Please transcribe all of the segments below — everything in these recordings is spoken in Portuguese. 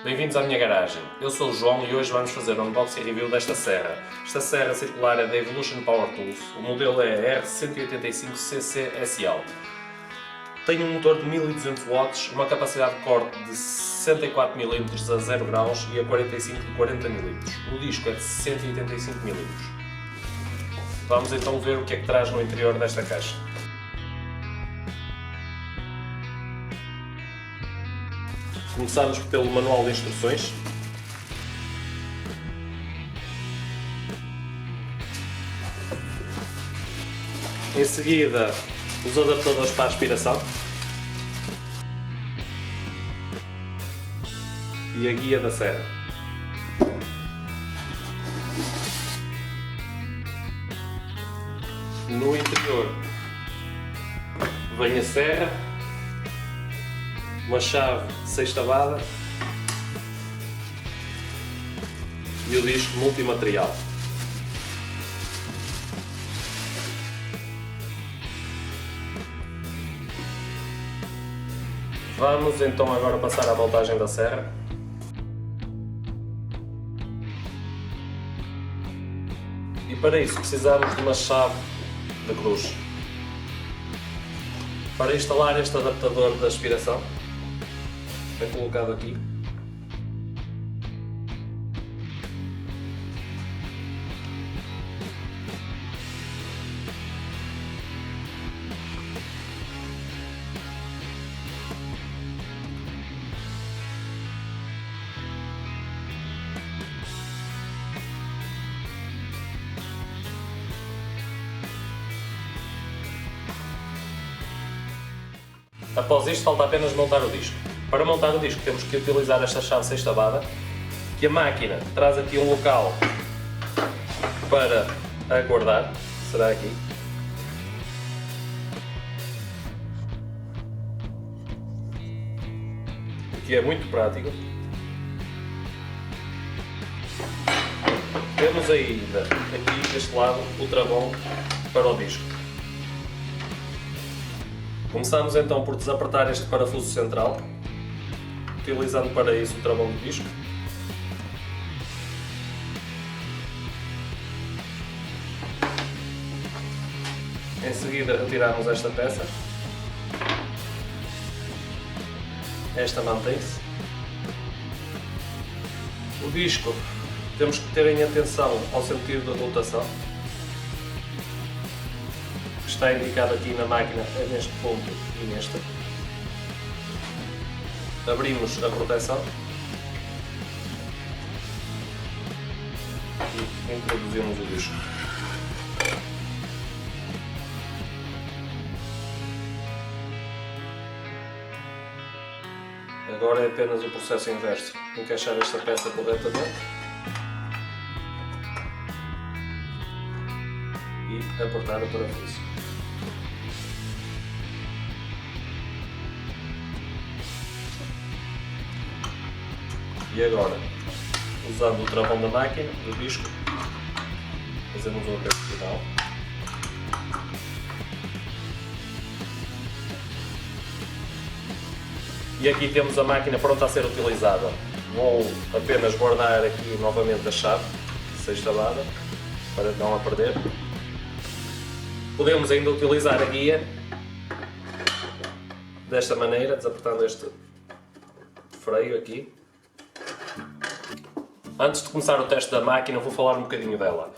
Bem-vindos à minha garagem. Eu sou o João e hoje vamos fazer um unboxing review desta serra. Esta serra circular é da Evolution Power Tools. O modelo é R185cc SL. Tem um motor de 1200 watts, uma capacidade de corte de 64 mm a 0 graus e a 45 de 40 mm. O disco é de 185 mm. Vamos então ver o que é que traz no interior desta caixa. Começamos pelo manual de instruções. Em seguida, os adaptadores para a aspiração. E a guia da serra. No interior vem a serra, uma chave sextavada e o disco multimaterial. Vamos então agora passar à montagem da serra. E para isso precisamos de uma chave de cruz. Para instalar este adaptador de aspiração, é colocado aqui. Após isto, falta apenas montar o disco. Para montar o disco temos que utilizar esta chave sextavada, que a máquina traz aqui um local para a guardar, será aqui. O que é muito prático. Temos ainda aqui deste lado o travão para o disco. Começamos então por desapertar este parafuso central, utilizando para isso o travão do disco. Em seguida retiramos esta peça. Esta mantém-se. O disco temos que ter em atenção ao sentido da rotação. Está indicado aqui na máquina, é neste ponto e neste. Abrimos a proteção e introduzimos o disco. Agora é apenas o processo inverso, encaixar esta peça corretamente e apertar o parafuso. E agora, usando o travão da máquina, do disco, fazemos o aperto final. E aqui temos a máquina pronta a ser utilizada. Vou apenas guardar aqui novamente a chave sextavada, para não a perder. Podemos ainda utilizar a guia desta maneira, desapertando este freio aqui. Antes de começar o teste da máquina, vou falar um bocadinho dela.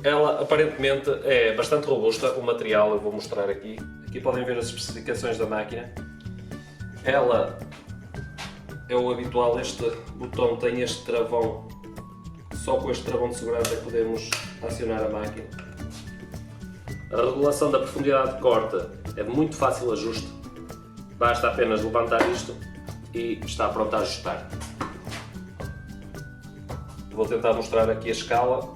Ela aparentemente é bastante robusta, o material eu vou mostrar aqui. Aqui podem ver as especificações da máquina. Ela é o habitual, este botão tem este travão, só com este travão de segurança é que podemos acionar a máquina. A regulação da profundidade de corte é de muito fácil ajuste, basta apenas levantar isto e está pronto a ajustar. Vou tentar mostrar aqui a escala.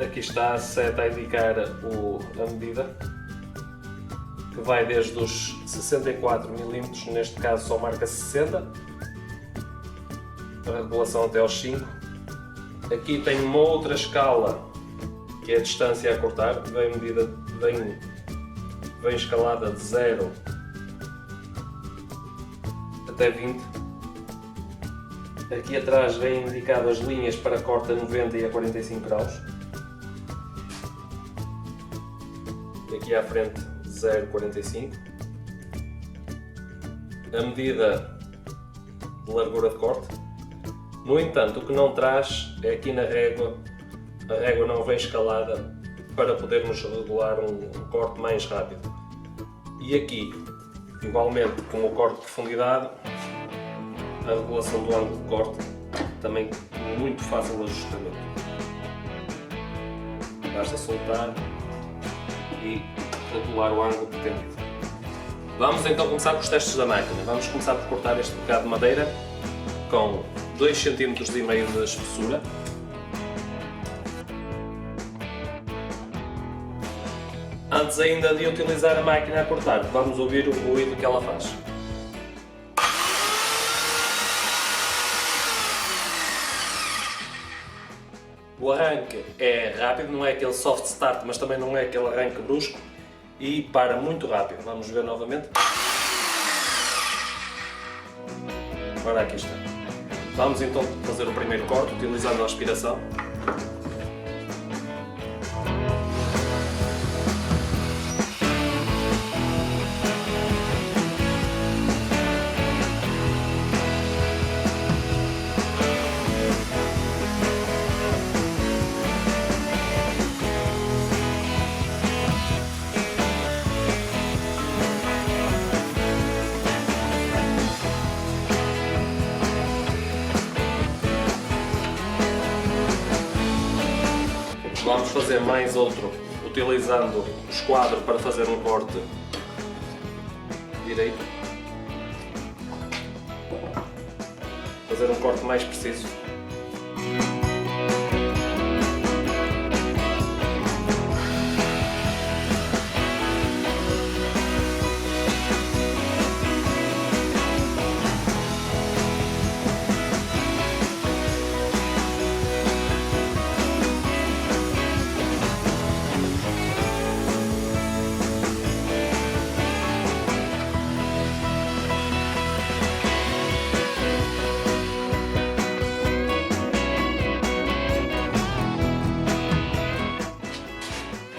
Aqui está a seta a indicar a medida, que vai desde os 64 mm, neste caso só marca 60, a regulação até aos 5. Aqui tem uma outra escala, que é a distância a cortar, vem escalada de 0 até 20. Aqui atrás vem indicado as linhas para corte a 90 e a 45 graus. E aqui à frente 0,45. A medida de largura de corte. No entanto, o que não traz é aqui na régua, a régua não vem escalada para podermos regular um corte mais rápido. E aqui, igualmente com o corte de profundidade, a regulação do ângulo de corte também muito fácil de ajustamento. Basta soltar e regular o ângulo pretendido. Vamos então começar com os testes da máquina. Vamos começar por cortar este bocado de madeira com 2,5 cm de espessura. Antes ainda de utilizar a máquina a cortar, vamos ouvir o ruído que ela faz. O arranque é rápido, não é aquele soft start, mas também não é aquele arranque brusco e para muito rápido. Vamos ver novamente. Agora aqui está. Vamos então fazer o primeiro corte utilizando a aspiração. Vamos fazer mais outro utilizando o esquadro para fazer um corte direito. Fazer um corte mais preciso.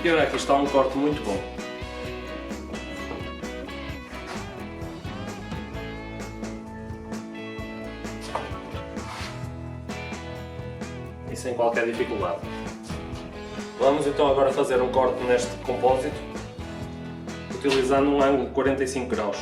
E olha, aqui está um corte muito bom. E sem qualquer dificuldade. Vamos então agora fazer um corte neste compósito, utilizando um ângulo de 45 graus.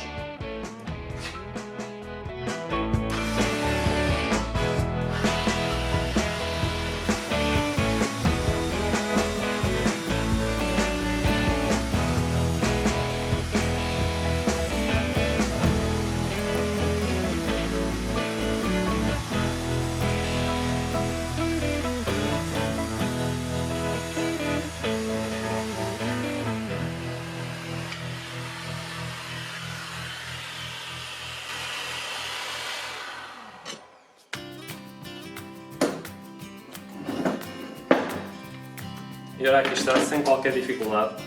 E olha, aqui está, sem qualquer dificuldade,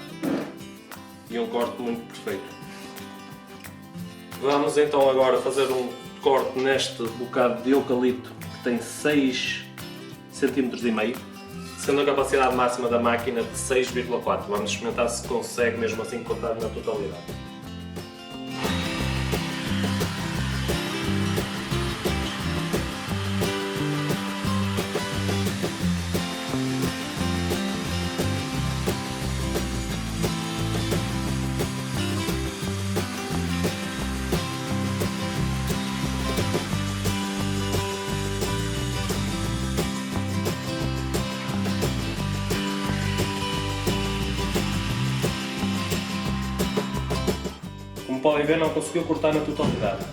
e um corte muito perfeito. Vamos então agora fazer um corte neste bocado de eucalipto que tem 6,5 cm, sendo a capacidade máxima da máquina de 6,4. Vamos experimentar se consegue mesmo assim cortar na totalidade. Como podem ver, não conseguiu cortar na totalidade.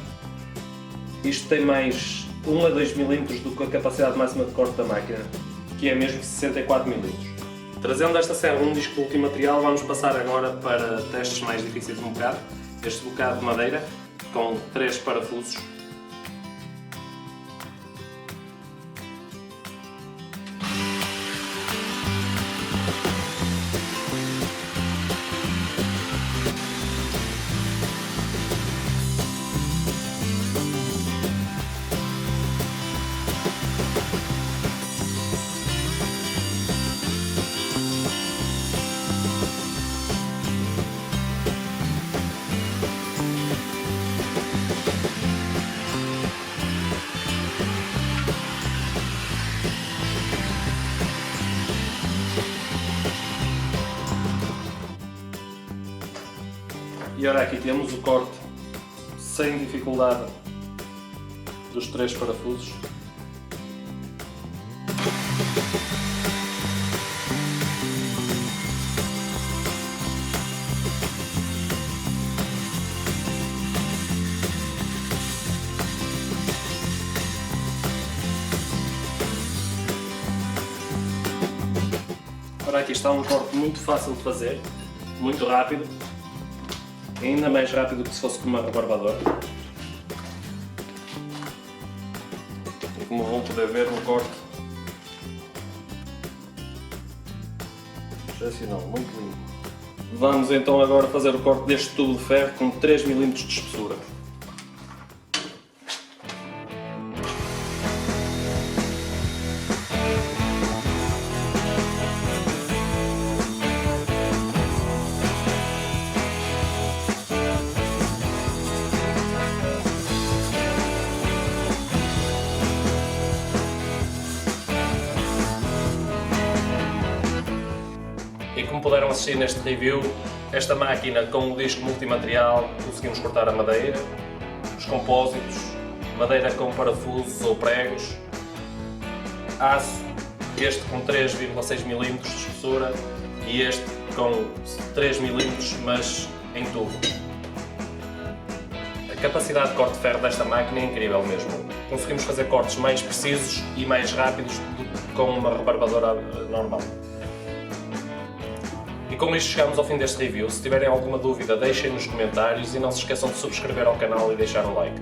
Isto tem mais 1 a 2 mm do que a capacidade máxima de corte da máquina, que é mesmo 64 mm. Trazendo esta serra um disco multimaterial, vamos passar agora para testes mais difíceis um bocado. Este bocado de madeira, com 3 parafusos. E ora aqui temos o corte sem dificuldade dos 3 parafusos. Ora, aqui está um corte muito fácil de fazer, muito rápido, ainda mais rápido que se fosse com uma rebarbadora. E como vão poder ver, um corte excepcional, muito lindo. Vamos então agora fazer o corte deste tubo de ferro com 3 mm de espessura. E como puderam assistir neste review, esta máquina com o disco multimaterial conseguimos cortar a madeira, os compósitos, madeira com parafusos ou pregos, aço, este com 3,6 mm de espessura e este com 3 mm mas em tubo. A capacidade de corte de ferro desta máquina é incrível mesmo. Conseguimos fazer cortes mais precisos e mais rápidos do que com uma rebarbadora normal. E com isto chegamos ao fim deste review. Se tiverem alguma dúvida deixem nos comentários e não se esqueçam de subscrever ao canal e deixar um like.